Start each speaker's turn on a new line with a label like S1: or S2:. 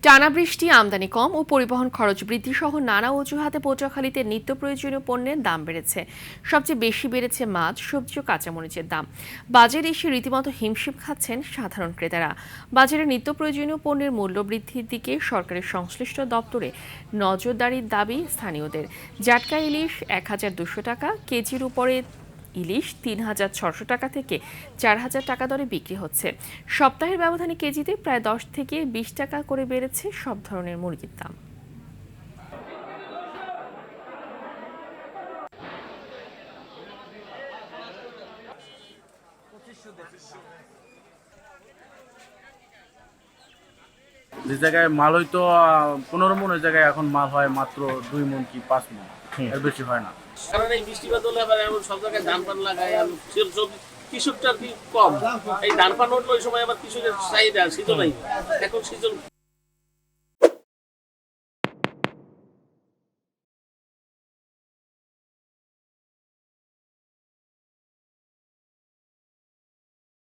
S1: টানা বৃষ্টি, আমদানি কম ও পরিবহন খরচ বৃদ্ধি সহ নানা অজুহাতে পটুয়াখালীতে নিত্য প্রয়োজনীয় পণ্যের দাম বেড়েছে। সবচেয়ে বেশি বেড়েছে মাছ, সবজি ও কাঁচামরিচের দাম। বাজারে এসে রীতিমতো হিমশিম খাচ্ছেন সাধারণ ক্রেতারা। বাজারে নিত্য প্রয়োজনীয় পণ্যের মূল্য বৃদ্ধির দিকে সরকারের সংশ্লিষ্ট দপ্তরে নজরদারির দাবি স্থানীয়দের। জাটকা ইলিশ ১,২০০ টাকা কেজির, উপরে ইলিশ ৩,৬০০ টাকা থেকে ৪,০০০ টাকা দরে বিক্রি হচ্ছে। সপ্তাহের ব্যবধানে কেজিতে প্রায় ১০ থেকে ২০ টাকা করে বেড়েছে সব ধরনের মুরগির দাম।
S2: যে জায়গায় মাল হয়তো ১৫ মন, ওই জায়গায় এখন মাল হয় মাত্র ২ মন কি ৫ মন, এর বেশি হয় না।
S3: কারণ এই বৃষ্টিপাত হলে আবার এমন সব জায়গায় ধান পান লাগায়, আর কৃষকটা আর কি কম, এই ধান পান উঠলো ওই সময় আবার কৃষকের চাহিদা শীতল নাই, এখন শীতল